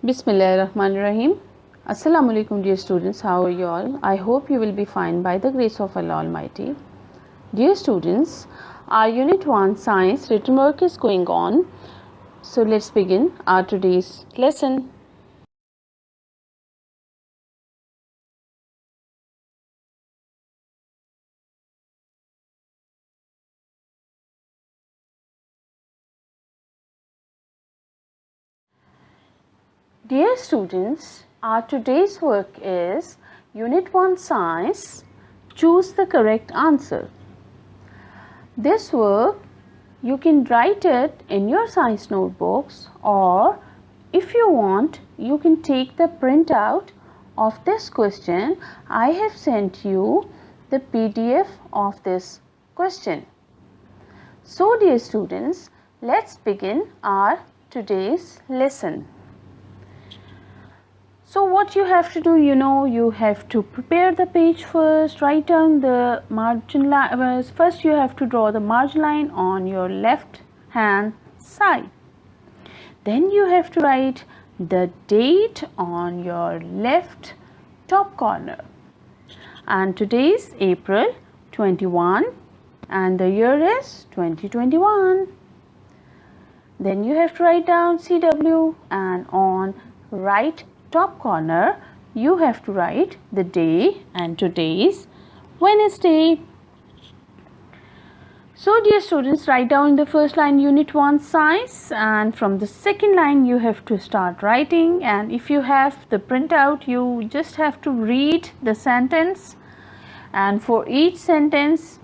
Bismillahirrahmanirrahim. Assalamu alaikum dear students, how are you all? I hope you will be fine by the grace of Allah Almighty. Dear students, our Unit 1 Science written work is going on. So let's begin our today's lesson. Dear students, our today's work is Unit 1 Science. Choose the correct answer. This work you can write it in your science notebooks, or if you want you can take the printout of this question. I have sent you the PDF of this question. So dear students, let's begin our today's lesson. So what you have to do, you have to prepare the page first, write down the margin line. First you have to draw the margin line on your left hand side. Then you have to write the date on your left top corner. And today is April 21 and the year is 2021. Then you have to write down CW, and on right top corner you have to write the day, and today is Wednesday. So dear students, write down the first line Unit 1 Science, and from the second line you have to start writing. And if you have the printout, you just have to read the sentence, and for each sentence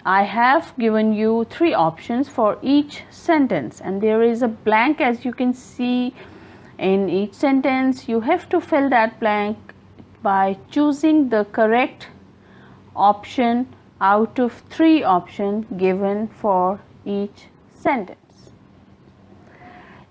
I have given you 3 options for each sentence, and there is a blank as you can see in each sentence. You have to fill that blank by choosing the correct option out of 3 options given for each sentence.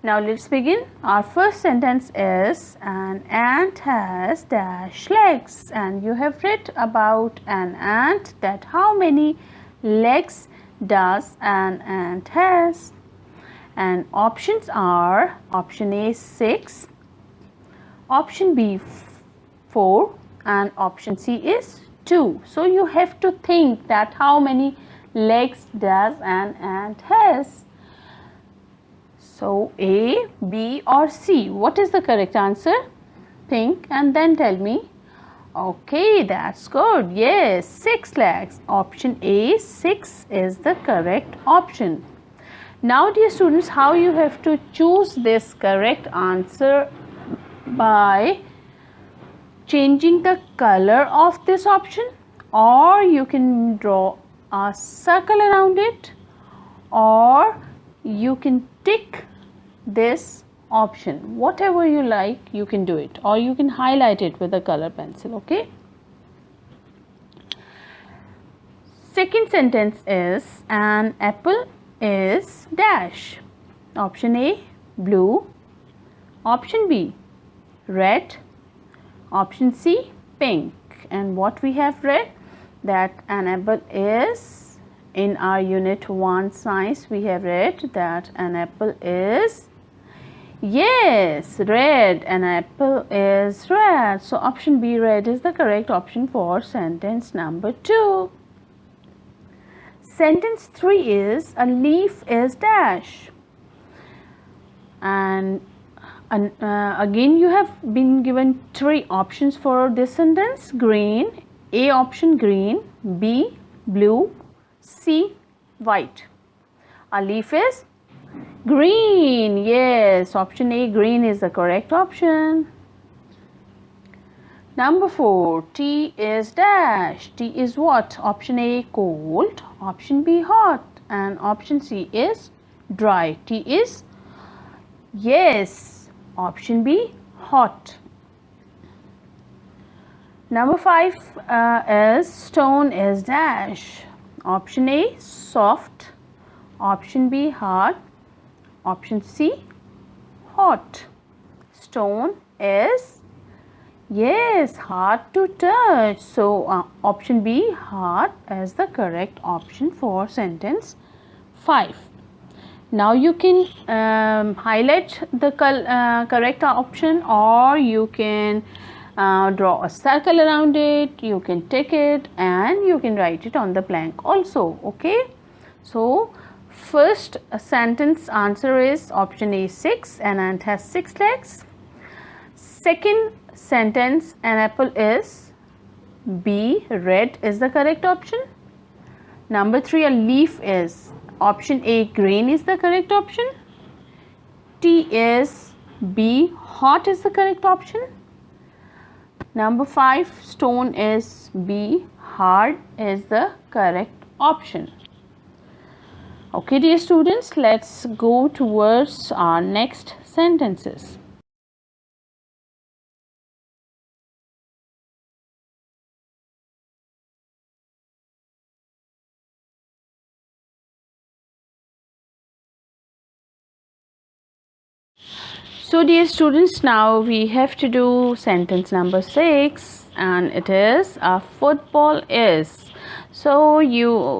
Now let's begin. Our first sentence is an ant has dash legs, and you have read about an ant, that how many legs does an ant has. And options are option A 6, option B 4, and option C is 2. So you have to think that how many legs does an ant has. So A, B or C, what is the correct answer? Think and then tell me. Okay, that's good. Yes, 6 legs. Option A 6 is the correct option. Now dear students, how you have to choose this correct answer? By changing the color of this option, or you can draw a circle around it, or you can tick this option. Whatever you like you can do it, or you can highlight it with a color pencil. Okay. Second sentence is an apple is dash. Option A blue, option B red, option C pink. And what we have read, that an apple is, in our Unit 1 Science we have read that an apple is, yes, red. An apple is red. So option B red is the correct option for sentence number 2. Sentence 3 is a leaf is dash, and again you have been given 3 options for this sentence. Green, A option green, B blue, C white. A leaf is green. Yes, option A green is the correct option. Number 4, tea is dash. Tea is what? Option A cold, option B hot, and option C is dry. Tea is, yes, option B hot. Number 5 is stone is dash. Option A soft, option B hard, option C hot. Stone is, yes, hard to touch. So option B hard is the correct option for sentence 5. Now you can highlight the correct option, or you can draw a circle around it, you can tick it, and you can write it on the blank also. Okay, so first sentence answer is option A, 6. An ant has 6 legs. Second sentence, an apple is B, red is the correct option. Number 3, a leaf is option A, green is the correct option. Tea is B, hot is the correct option. Number 5, stone is B, hard is the correct option. Okay, dear students, let's go towards our next sentences. So dear students, now we have to do sentence number 6, and it is a football is. So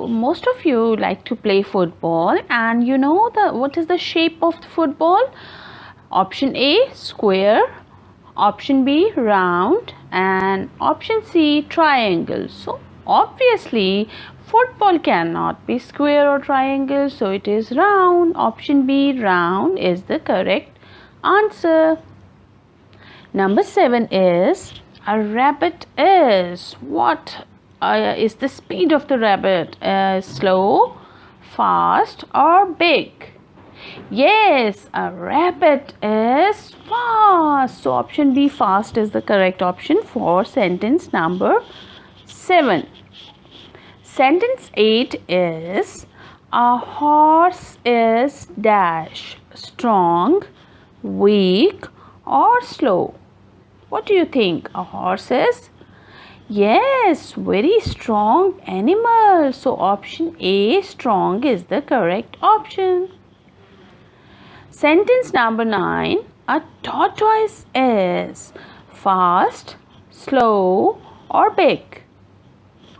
most of you like to play football, and you know what is the shape of the football? Option A, square, option B, round, and option C, triangle. So obviously football cannot be square or triangle, so it is round. Option B, round, is the correct answer. Number 7 is a rabbit is. What is the speed of the rabbit? Slow, fast, or big? Yes, a rabbit is fast. So option B, fast, is the correct option for sentence number 7. Sentence 8 is a horse is dash, strong, weak, or slow. What do you think? A horse is? Yes, very strong animal. So option A, strong, is the correct option. Sentence number 9, a tortoise is fast, slow, or big?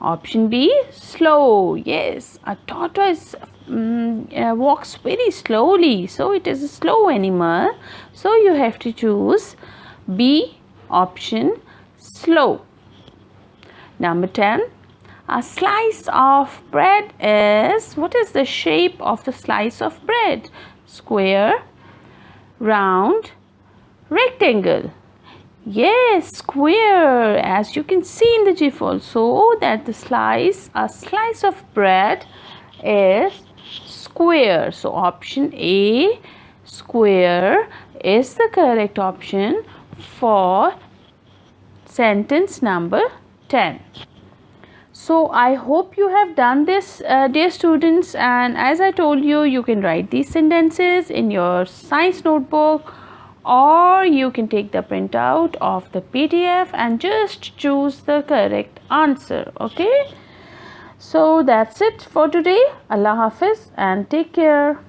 Option B, slow. Yes, a tortoise walks very slowly, so it is a slow animal. So you have to choose B, option, slow. Number 10, a slice of bread is, what is the shape of the slice of bread? Square, round, rectangle? Yes, square, as you can see in the GIF also, that a slice of bread is square. So option A, square, is the correct option for sentence number 10. So I hope you have done this, dear students, and as I told you, you can write these sentences in your science notebook, or you can take the printout of the PDF and just choose the correct answer. Okay, so that's it for today. Allah Hafiz and take care.